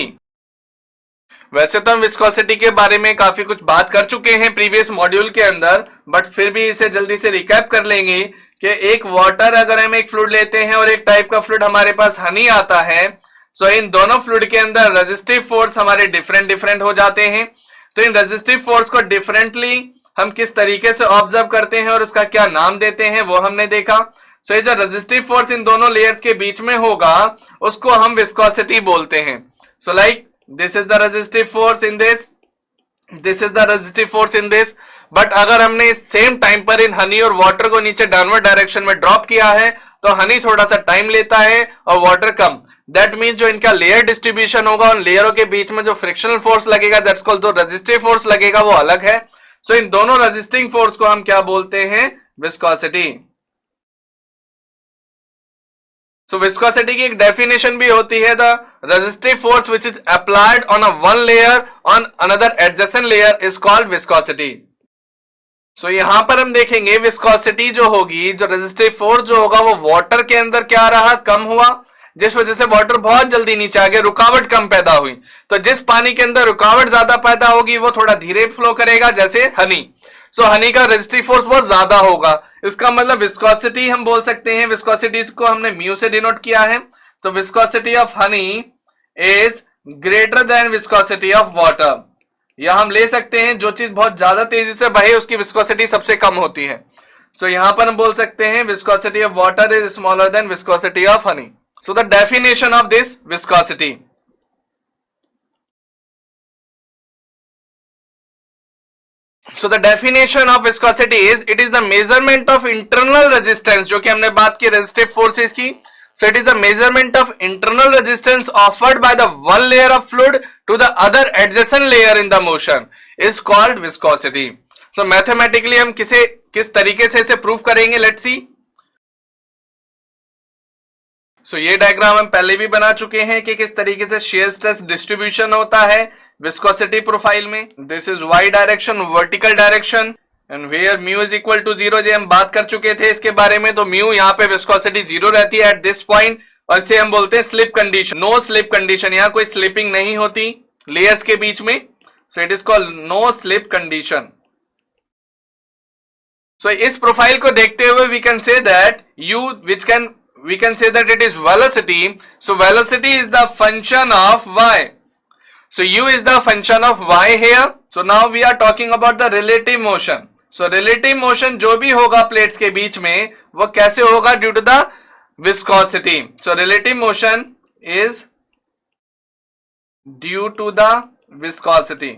वैसे तो हम viscosity के बारे में काफी कुछ बात कर चुके हैं प्रीवियस मॉड्यूल के अंदर, बट फिर भी इसे जल्दी से रिकैप कर लेंगे कि एक वाटर अगर हम एक फ्लूइड लेते हैं और एक टाइप का फ्लूइड हमारे पास हनी आता है, सो इन दोनों फ्लूइड के अंदर रेजिस्टिव फोर्स हमारे डिफरेंट हो जाते हैं। तो इन रेजिस्टिव फोर्स को डिफरेंटली हम किस तरीके से ऑब्जर्व करते हैं और उसका क्या नाम देते हैं वो हमने देखा। सो ये जो रेजिस्टिव फोर्स इन दोनों लेयर्स के बीच में होगा उसको हम विस्कोसिटी बोलते हैं। So like this is the resistive force in this, this is the resistive force in this. But अगर हमने सेम टाइम पर इन हनी और वाटर को नीचे डाउनवर्ड डायरेक्शन में ड्रॉप किया है तो हनी थोड़ा सा टाइम लेता है और वाटर कम। दैट मीन्स जो इनका लेयर डिस्ट्रीब्यूशन होगा उन लेयरों के बीच में जो फ्रिक्शनल फोर्स लगेगा दैट्स कॉल्ड जो रेजिस्टिव फोर्स लगेगा वो अलग है। सो इन दोनों रेजिस्टिंग फोर्स को हम क्या बोलते हैं, विस्कोसिटी। सो विस्कोसिटी की एक डेफिनेशन भी होती है, the resistive force which is applied on a one layer on another adjacent layer is called viscosity. So यहां पर हम देखेंगे विस्कोसिटी जो होगी, जो रेजिस्टिव फोर्स जो होगा वो वाटर के अंदर क्या रहा, कम हुआ, जिस वजह से वाटर बहुत जल्दी नीचे आ गया, रुकावट कम पैदा हुई। तो जिस पानी के अंदर रुकावट ज्यादा पैदा होगी वो थोड़ा धीरे फ्लो करेगा, जैसे हनी। सो हनी का रेजिस्टिव फोर्स बहुत ज्यादा होगा, इसका मतलब विस्कोसिटी हम बोल सकते हैं, विस्कोसिटी को हमने म्यू से डिनोट किया है। तो viscosity of honey is greater then viscosity of water. या हम ले सकते हैं जो चीज बहुत ज्यादा तेजी से बहे उसकी विस्कोसिटी सबसे कम होती है। सो यहां पर हम बोल सकते हैं viscosity of water is smaller then viscosity of honey. So the definition of this viscosity, so the definition of viscosity is it is the measurement of internal resistance, जो कि हमने बात की resistive forces की। so it is the measurement of internal resistance offered by the one layer of fluid to the other adjacent layer in the motion is called viscosity। so mathematically हम किस तरीके से इसे प्रूव करेंगे, let's see. सो ये diagram हम पहले भी बना चुके हैं कि किस तरीके से शेयर स्ट्रेस डिस्ट्रीब्यूशन होता है विस्कोसिटी प्रोफाइल में। This is Y direction, vertical direction, and where mu is equal to 0, ये हम बात कर चुके थे इसके बारे में। तो म्यू यहाँ पे विस्कोसिटी 0 रहती है एट दिस पॉइंट, और इसे हम बोलते हैं slip condition, no slip condition. यहाँ कोई स्लिपिंग नहीं होती लेयर्स के बीच में, so it is called no slip condition. So इस प्रोफाइल को देखते हुए we can say that u we can say that it is velocity. So velocity is the function of y. So u is the function of y here. So now we are talking about the relative motion. So relative motion जो भी होगा plates के बीच में वो कैसे होगा, due to the viscosity. So relative motion is due to the viscosity.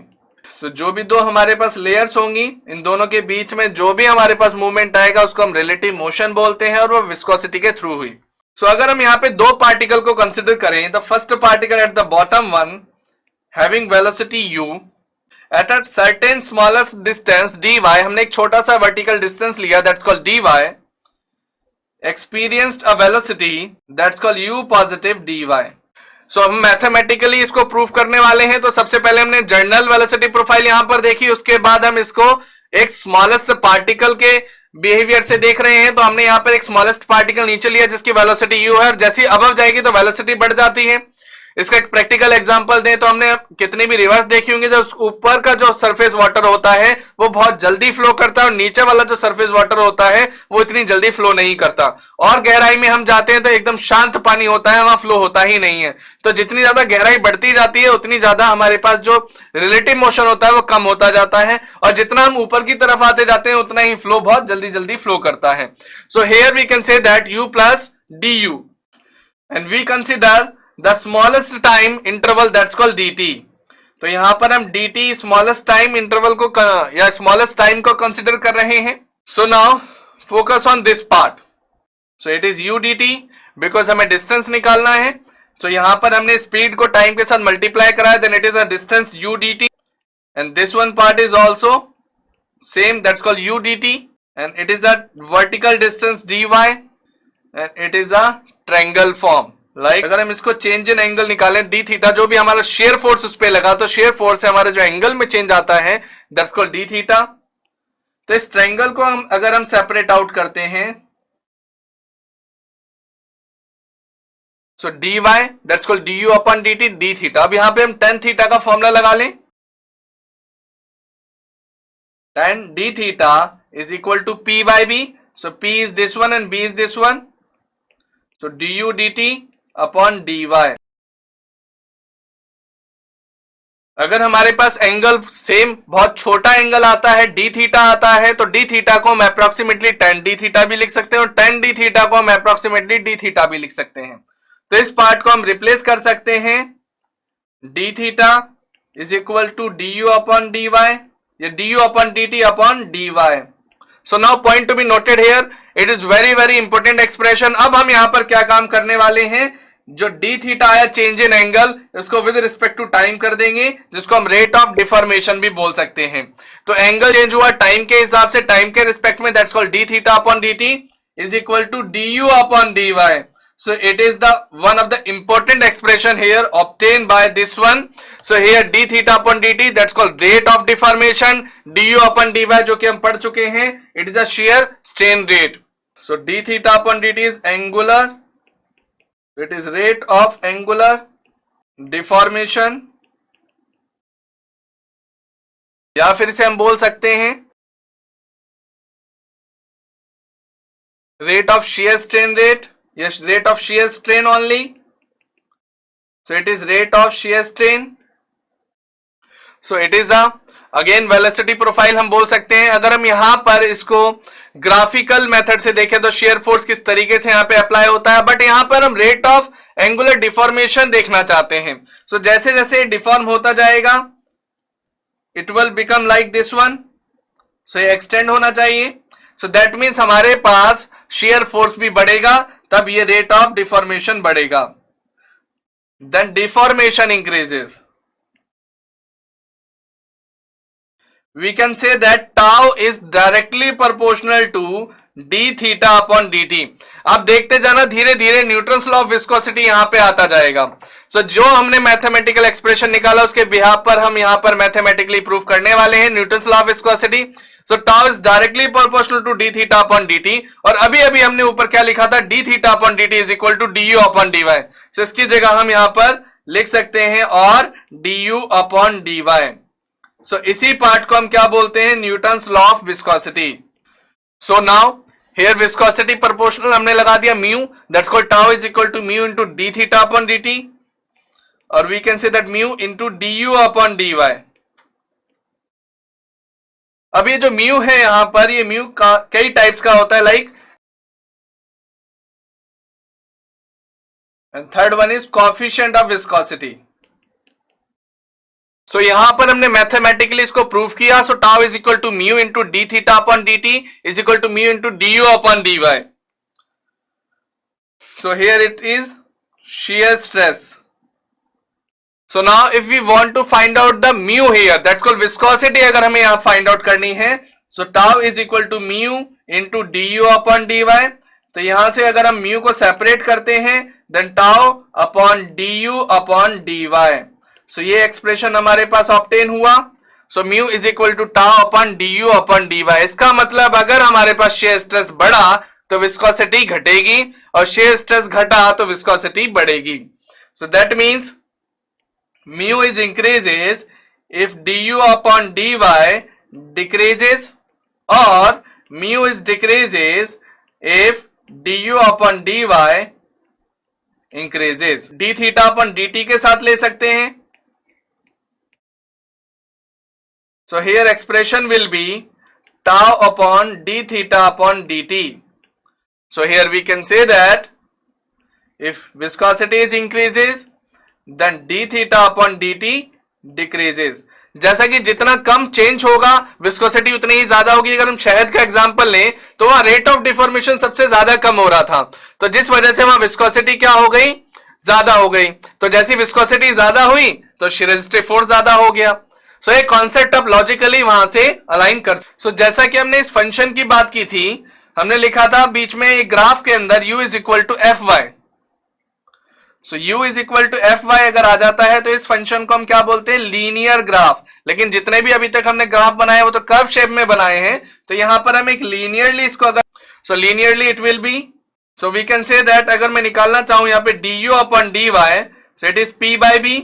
So जो भी दो हमारे पास लेयर्स होंगी, इन दोनों के बीच में जो भी हमारे पास मूवमेंट आएगा उसको हम रिलेटिव मोशन बोलते हैं, और वो विस्कोसिटी के थ्रू हुई। सो अगर हम यहाँ पे दो पार्टिकल को कंसिडर करें, the first particle at the bottom one having velocity u at a certain smallest distance dy, हमने एक छोटा सा वर्टिकल डिस्टेंस लिया that's called dy, experienced a velocity that's called u positive dy। सो हम mathematically इसको proof करने वाले हैं। तो सबसे पहले हमने जर्नल वेलोसिटी प्रोफाइल यहां पर देखी, उसके बाद हम इसको एक स्मॉलेस्ट पार्टिकल के बिहेवियर से देख रहे हैं। तो हमने यहां पर एक स्मॉलेस्ट पार्टिकल नीचे लिया जिसकी वेलोसिटी u है, और जैसी अबव जाएगी तो वेलोसिटी बढ़ जाती है। इसका एक प्रैक्टिकल एग्जांपल दें तो हमने कितनी भी रिवर्स देखी होंगी, जो ऊपर का जो सरफेस वाटर होता है वो बहुत जल्दी फ्लो करता है, और नीचे वाला जो सरफेस वाटर होता है वो इतनी जल्दी फ्लो नहीं करता। और गहराई में हम जाते हैं तो एकदम शांत पानी होता है, वहां फ्लो होता ही नहीं है। तो जितनी ज्यादा गहराई बढ़ती जाती है उतनी ज्यादा हमारे पास जो रिलेटिव मोशन होता है वो कम होता जाता है, और जितना हम ऊपर की तरफ आते जाते हैं उतना ही फ्लो बहुत जल्दी जल्दी फ्लो करता है। So here we can say that u plus du, and we consider the smallest time interval that's called dt। तो यहां पर हम dt smallest time interval को या smallest time को कंसिडर कर रहे हैं। so now focus on this part। so it is u dt because हमें डिस्टेंस निकालना है। so यहां पर हमने स्पीड को टाइम के साथ मल्टीप्लाई करा है, then it is a distance u dt, and this one part is also same, that's called u dt, and it is a vertical distance dy, and it is a triangle form। अगर हम इसको change in angle निकालें D theta, जो भी हमारा shear force उस पे लगा, तो शेयर फोर्स से हमारे जो एंगल में चेंज आता है दैट्स कॉल्ड डी थीटा। तो इस ट्रायंगल को अगर हम सेपरेट आउट करते हैं, so d y that's called d you upon D t d theta. अब यहां पे हम टेन थीटा का फॉर्मूला लगा लें, tan D theta is equal to P by B. So P is this one and B is this one, so D U D T upon D Y. अगर हमारे पास angle same बहुत छोटा angle आता है, D theta आता है, तो D theta को हम अप्रोक्सीमेटली टेन डी थीटा भी लिख सकते हैं, और टेन डी थीटा को हम अप्रोक्सीमेटली डी थीटा भी लिख सकते हैं। तो इस पार्ट को हम रिप्लेस कर सकते हैं, d theta is equal to D you upon D y, या d you upon D T upon D y. So now point to be noted here, it is very very important expression. अब हम यहां पर क्या काम करने वाले हैं, जो डी थीटा आया चेंज इन एंगल, इसको विद रिस्पेक्ट टू टाइम कर देंगे, जिसको हम रेट ऑफ डिफॉर्मेशन भी बोल सकते हैं। तो एंगल चेंज हुआ टाइम के हिसाब से, टाइम के रिस्पेक्ट में, that's called D theta upon D T is equal to D you upon D Y. So it is the one of the important expression here obtained by this one. So here d theta upon dt, that's called rate of deformation. du upon dy जो कि हम पढ़ चुके हैं, it is a shear strain rate. So d theta upon dt is angular, it is rate of angular deformation, या फिर से हम बोल सकते हैं rate of shear strain rate. Yes, rate of shear strain only. So it is rate of shear strain. So it is a again velocity profile हम बोल सकते हैं. अगर हम यहाँ पर इसको ग्राफिकल मेथड से देखें तो shear force किस तरीके से यहाँ पे अप्लाई होता है, बट यहाँ पर हम रेट ऑफ एंगुलर डिफॉर्मेशन देखना चाहते हैं. So जैसे जैसे डिफॉर्म होता जाएगा it will become like this one. So ये एक्सटेंड होना चाहिए. So that means हमारे पास shear force भी बढ़ेगा, तब ये रेट ऑफ डिफॉर्मेशन बढ़ेगा. Then deformation increases. We can say that tau is directly proportional to D theta upon D T. आप देखते जाना धीरे धीरे न्यूटन्स लॉ ऑफ विस्कोसिटी यहां पे आता जाएगा. सो जो हमने मैथमेटिकल एक्सप्रेशन निकाला उसके बिहाफ पर हम यहां पर मैथमेटिकली प्रूव करने वाले हैं Newton's law of viscosity. So tau is directly proportional to D theta upon D t. और अभी अभी हमने ऊपर क्या लिखा था, d theta upon D T is equal to D you upon D y. So इसकी जगह हम यहां पर लिख सकते हैं और d you upon D y. So इसी पार्ट को हम क्या बोलते हैं, Newton's law of viscosity. So now here viscosity proportional हमने लगा दिया mu, that's called tau is equal to mu into d theta upon D t, और we can say that mu into D you upon D y. अब ये जो mu है यहां पर, ये म्यू का कई टाइप्स का होता है, like and third one is coefficient of viscosity. So यहां पर हमने मैथमेटिकली इसको प्रूव किया. So tau is equal to mu into d theta upon D T is equal to mu into d you upon D y. So here it is shear stress. So now if we want to find out the mu here, that's called viscosity. अगर हमें यहाँ find out करनी है, so tau is equal to mu into du upon dy. तो यहां से अगर हम mu को separate करते हैं, then tau upon du upon dy. So ये expression हमारे पास obtain हुआ. So mu is equal to tau upon du upon dy. इसका मतलब अगर हमारे पास shear stress बढ़ा तो viscosity घटेगी, और shear stress घटा तो viscosity बढ़ेगी. So that means mu is increases if du upon dy decreases, or mu is decreases if du upon dy increases. d theta upon dt के साथ ले सकते हैं. So here expression will be tau upon d theta upon dt. So here we can say that if viscosity is increases, then d theta upon dt decreases. जैसा कि जितना कम change होगा viscosity उतनी ही ज्यादा होगी. अगर हम शहद का एग्जांपल लें तो वहां रेट ऑफ डिफॉर्मेशन सबसे ज्यादा कम हो रहा था, तो जिस वजह से वहां विस्कोसिटी क्या हो गई, ज्यादा हो गई. तो जैसी विस्कोसिटी ज्यादा हुई तो रेजिस्टिव फोर्स ज्यादा हो गया. सो ये कॉन्सेप्ट आप लॉजिकली वहां से अलाइन कर. सो जैसा कि हमने इस फंक्शन की बात की थी, हमने लिखा था बीच में एक ग्राफ के अंदर u is equal to F Y. So u is equal to F Y अगर आ जाता है तो इस फंक्शन को हम क्या बोलते हैं, लीनियर ग्राफ. लेकिन जितने भी अभी तक हमने ग्राफ बनाए वो तो कर्व शेप में बनाए हैं, तो यहां पर हम एक लीनियरली इसको अगर, so linearly it will be, so we can say that अगर मैं निकालना चाहूं यहां पे D you upon D y, so it is p by b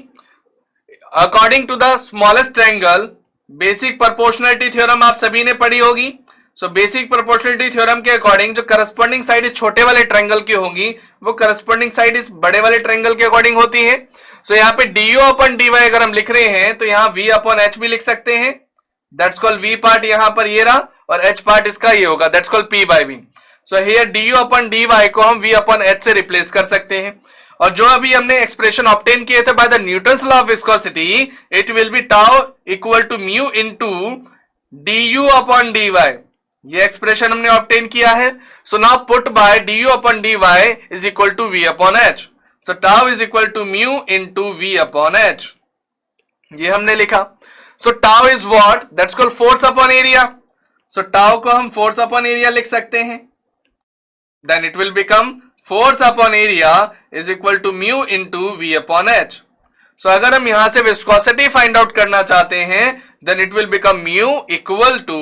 according to the smallest triangle. Basic proportionality theorem आप सभी ने पढ़ी होगी. सो बेसिक प्रोपोर्शनलिटी थ्योरम के अकॉर्डिंग जो करस्पॉन्डिंग साइड इस छोटे वाले ट्रायंगल की होंगी वो करस्पॉन्डिंग साइड इस बड़े वाले ट्रायंगल के अकॉर्डिंग होती है. सो यहाँ पे D you upon D Y अगर हम लिख रहे हैं तो यहाँ v अपॉन एच भी लिख सकते हैं. दैट्स कॉल्ड v पार्ट यहाँ पर ये रहा, और h पार्ट इसका ये होगा, that's called p by v. So here D you upon D Y को हम v अपॉन एच से रिप्लेस कर सकते हैं. और जो अभी हमने एक्सप्रेशन ऑब्टेन किए थे by the Newton's law of viscosity, it will be tau equal to mu into D you upon D Y. ये एक्सप्रेशन हमने ऑब्टेन किया है. So now put by D you upon D Y is equal to v upon H. So tau is equal to mu into v upon H. ये हमने लिखा. So tau is what, that's called force upon area. So tau को हम force upon area लिख सकते हैं. Then it will become force upon area is equal to mu into v upon H. So अगर हम यहां से विस्कोसिटी फाइंड आउट करना चाहते हैं then it will become mu equal to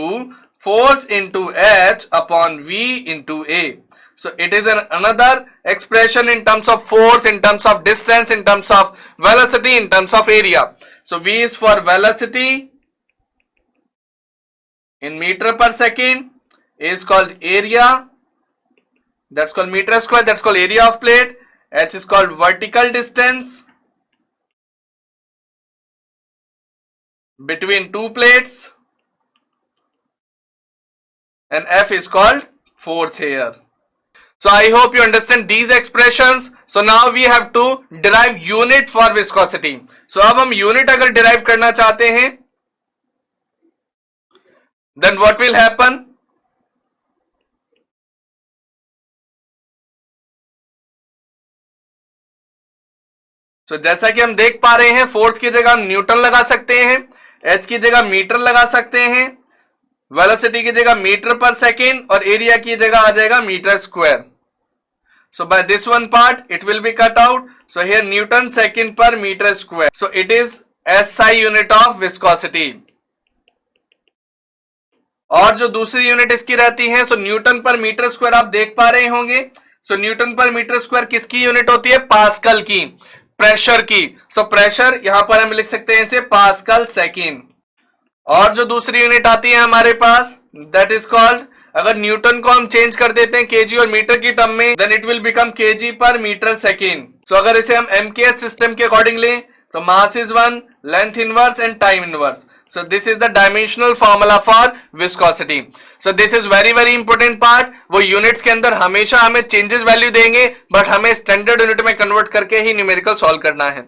force into H upon V into A. So it is another expression in terms of force, in terms of distance, in terms of velocity, in terms of area. So V is for velocity in meter per second, A is called area, that's called meter square, that's called area of plate. H is called vertical distance between two plates, and F is called force here. So I hope you understand these expressions. So now we have to derive unit for viscosity. So अब हम unit अगर derive करना चाहते हैं then what will happen? So जैसा कि हम देख पा रहे हैं फोर्स की जगह हम न्यूटन लगा सकते हैं, H की जगह मीटर लगा सकते हैं, वेलोसिटी की जगह मीटर पर सेकेंड और एरिया की जगह आ जाएगा metre square. So by this one part it will be cut out. So here Newton second per meter square. So it is SI unit of viscosity. और जो दूसरी यूनिट इसकी रहती है सो न्यूटन पर मीटर स्क्वायर आप देख पा रहे होंगे. सो न्यूटन पर मीटर स्क्वायर किसकी यूनिट होती है? पास्कल की, प्रेशर की. सो प्रेशर यहां पर हम लिख सकते हैं इसे पास्कल सेकेंड. और जो दूसरी यूनिट आती है हमारे पास दैट इज कॉल्ड, अगर न्यूटन को हम चेंज कर देते हैं केजी और मीटर की टर्म में then it will become KG per metre second. So अगर इसे हम एमकेएस सिस्टम के अकॉर्डिंग लें तो mass is 1, length inverse and time inverse. So this is the dimensional formula for viscosity. So this is very important part. वो units के अंदर हमेशा हमें चेंजेस वैल्यू देंगे बट हमें स्टैंडर्ड यूनिट में कन्वर्ट करके ही न्यूमेरिकल सॉल्व करना है.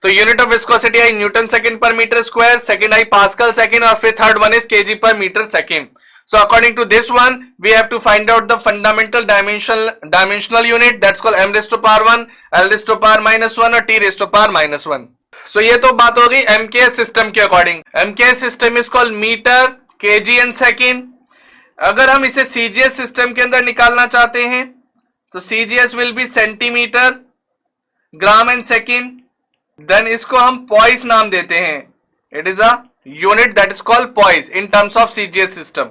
तो unit of viscosity I newton second per metre square, second I pascal second और फिर third one is KG per metre second. So according to this one we have to find out the fundamental dimensional unit that's called m raised to power 1, l raised to power -1 और t raised to power -1. So ये तो बात हो गई MKS system के according. MKS system is called metre, KG and second. अगर हम इसे CGS सिस्टम के अंदर निकालना चाहते हैं तो CGS will be centimetre, gram and second. Then इसको हम पॉइस नाम देते हैं. It is a unit that is called poise in terms of CGS system.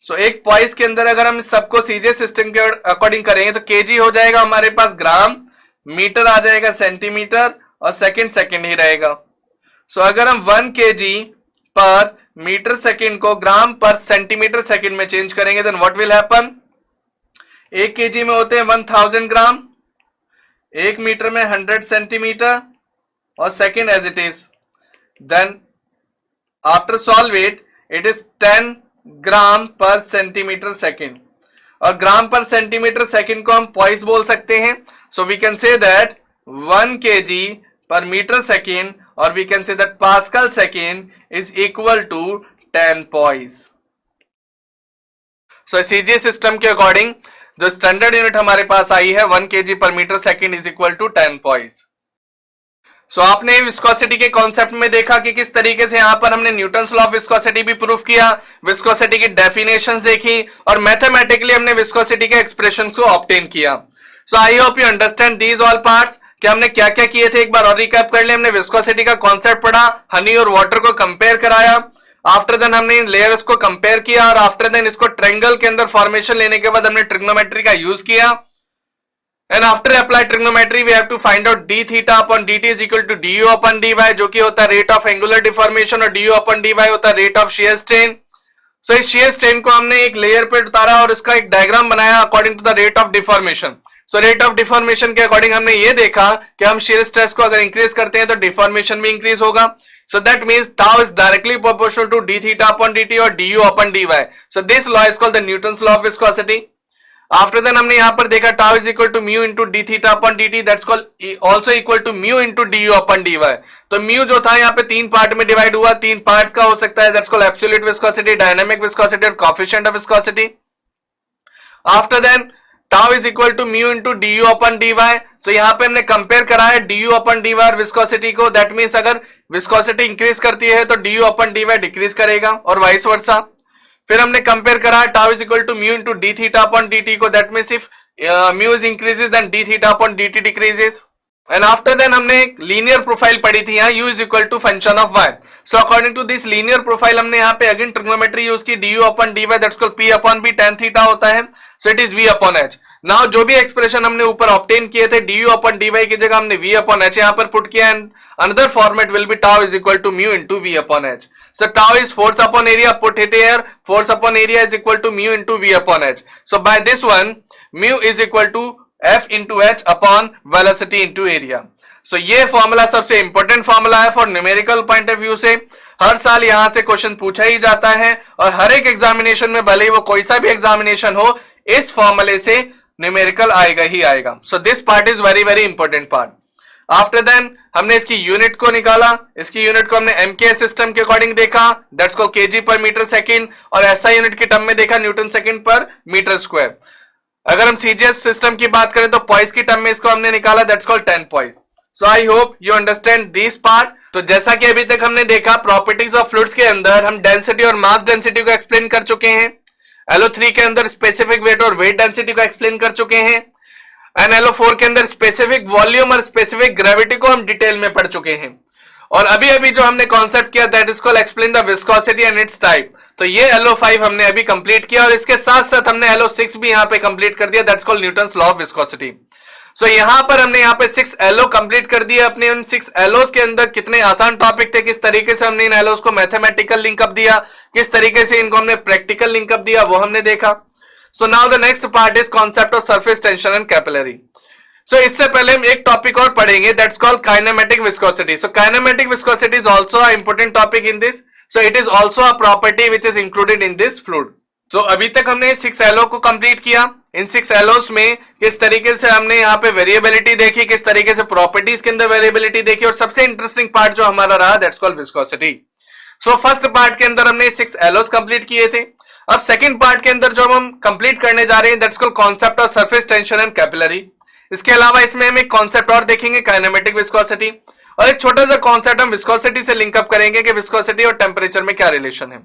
So एक पॉइस के अंदर अगर हम इस सबको CGS सिस्टम के अकॉर्डिंग करेंगे तो केजी हो जाएगा हमारे पास ग्राम, मीटर आ जाएगा सेंटीमीटर और सेकंड ही रहेगा. सो अगर हम 1 kg पर मीटर सेकंड को ग्राम पर सेंटीमीटर सेकंड में चेंज करेंगे then what will happen? 1 kg में होते हैं 1000 ग्राम, 1 मीटर में 100 सेंटीमीटर और second as it is. Then after solve it is 10 gram per centimetre second और ग्राम पर सेंटीमीटर सेकंड को हम पॉइस बोल सकते हैं. So we can say that 1 kg per meter second or we can say that Pascal second is equal to 10 poise. So CGS system के according जो standard unit हमारे पास आई है 1 kg per meter second is equal to 10 poise. So आपने viscosity के concept में देखा कि किस तरीके से यहां पर हमने न्यूटन्स लॉ ऑफ विस्कोसिटी भी प्रूफ किया, विस्कोसिटी की डेफिनेशंस देखी और मैथमेटिकली हमने विस्कोसिटी के एक्सप्रेशन को ऑब्टेन किया. So I hope you understand these all parts कि हमने क्या क्या किए थे. एक बार और रिकैप कर ले. हमने विस्कोसिटी का कॉन्सेप्ट पढ़ा, हनी और वाटर को कंपेयर कराया. आफ्टर देन हमने इन लेयर्स को कंपेयर किया और आफ्टर देन इसको ट्रायंगल के अंदर फॉर्मेशन लेने के बाद हमने ट्रिग्नोमेट्री का यूज किया. And after apply trigonometry we have to find out D theta upon dt is equal to du upon dy जो कि होता है रेट ऑफ एंगुलर डिफॉर्मेशन और du अपॉन dy होता है rate of shear strain. So इस shear strain को हमने एक लेयर पे उतारा और इसका एक डायग्राम बनाया according to the rate of deformation. So rate of deformation के अकॉर्डिंग हमने ये देखा कि हम शियर स्ट्रेस को अगर इंक्रीज करते हैं तो डिफॉर्मेशन भी इंक्रीज होगा. So that means tau is directly proportional to d theta upon dt और du upon dy. So this law is called the Newton's law of viscosity. After then हमने यहां पर देखा tau is equal to mu into d theta upon dt that's called also equal to mu into du upon dy. तो mu जो था यहां पे 3 part में डिवाइड हुआ, 3 पार्ट्स का हो सकता है that's called absolute viscosity, dynamic viscosity और coefficient of viscosity. After then tau is equal to mu into du upon dy. So यहाँ पे हमने कंपेयर करा है du अपॉन dy और विस्कोसिटी को. दैट मीन्स अगर विस्कोसिटी इंक्रीज करती है तो du अपॉन dy डिक्रीज करेगा और वाइस वर्सा. फिर हमने कंपेयर करा है tau is equal to mu into d theta upon dt को. That means if mu is increases then D theta upon D T decreases. And after then हमने एक linear profile पढ़ी थी यहाँ, u is equal to function of y. So according to this linear profile हमने यहाँ पे again trigonometry use की, du upon dy that's called p upon b tan theta होता है. सो it is v upon h. Now जो भी expression हमने ऊपर ऑब्टेन किए थे du अपॉन dy की जगह हमने v अपॉन h यहाँ पर पुट किया, and another format will be tau is equal to mu into v upon h. So tau is force upon area, put it here, force upon area is equal to mu into v upon h. So by this one, mu is equal to f into h upon velocity into area. So ये formula सबसे important formula है for numerical point of view से. हर साल यहां से question पूछा ही जाता है, और हर एक एग्जामिनेशन में, भले ही वो कोई सा भी एग्जामिनेशन हो, इस फॉर्मूले से न्यूमेरिकल आएगा ही आएगा. So this part is very very important part. After then हमने इसकी यूनिट को निकाला, इसकी यूनिट को हमने एमके सिस्टम के अकॉर्डिंग देखा, that's called KG per metre second, और एसआई यूनिट की टर्म में देखा newton second per metre square. अगर हम सीजीएस सिस्टम की बात करें तो पॉइस की टर्म में इसको हमने निकाला, that's called 10 poised. So I hope you understand this part. तो जैसा कि अभी तक हमने देखा, प्रॉपर्टीज ऑफ फ्लूइड्स के अंदर हम डेंसिटी और मास डेंसिटी को एक्सप्लेन कर चुके हैं. LO3 के अंदर स्पेसिफिक वेट और वेट डेंसिटी को एक्सप्लेन कर चुके हैं, एंड LO4 के अंदर स्पेसिफिक वॉल्यूम और स्पेसिफिक ग्रेविटी को हम डिटेल में पढ़ चुके हैं. और अभी अभी जो हमने कॉन्सेप्ट किया, that is called explain the viscosity and it's type. तो ये LO5 हमने अभी कंप्लीट किया, और इसके साथ साथ हमने LO6 भी यहाँ पे कंप्लीट कर दिया, that's called Newton's law of viscosity. So यहाँ पर हमने यहाँ पे 6 LO कंप्लीट कर दिया. अपने उन 6 LOs के अंदर कितने आसान टॉपिक थे, किस तरीके से हमने इन LOs को मैथमेटिकल लिंकअप दिया, किस तरीके से इनको हमने प्रैक्टिकल लिंकअप दिया, वो हमने देखा. So now the next part is concept of surface tension and capillary. So इससे पहले हम एक टॉपिक और पढ़ेंगे, that's called kinematic viscosity. So kinematic viscosity is also a important topic in this. So it is also a property which is included in this fluid. So अभी तक हमने 6 LO को कंप्लीट किया. इन 6 LOs में किस तरीके से हमने यहाँ पे वेरिएबिलिटी देखी, किस तरीके से प्रॉपर्टीज के अंदर वेरिएबिलिटी देखी, और सबसे इंटरेस्टिंग पार्ट जो हमारा रहा, that's called viscosity. So first part के अंदर हमने 6 LOs कंप्लीट किए थे. अब सेकंड पार्ट के अंदर जो हम कंप्लीट करने जा रहे हैं, that's called concept of surface tension and capillary. इसके अलावा इसमें हम एक कॉन्सेप्ट और देखेंगे, काइनेमेटिक विस्कोसिटी, और एक छोटा सा कॉन्सेप्ट हम विस्कोसिटी से लिंकअप करेंगे कि विस्कोसिटी और टेम्परेचर में क्या रिलेशन है.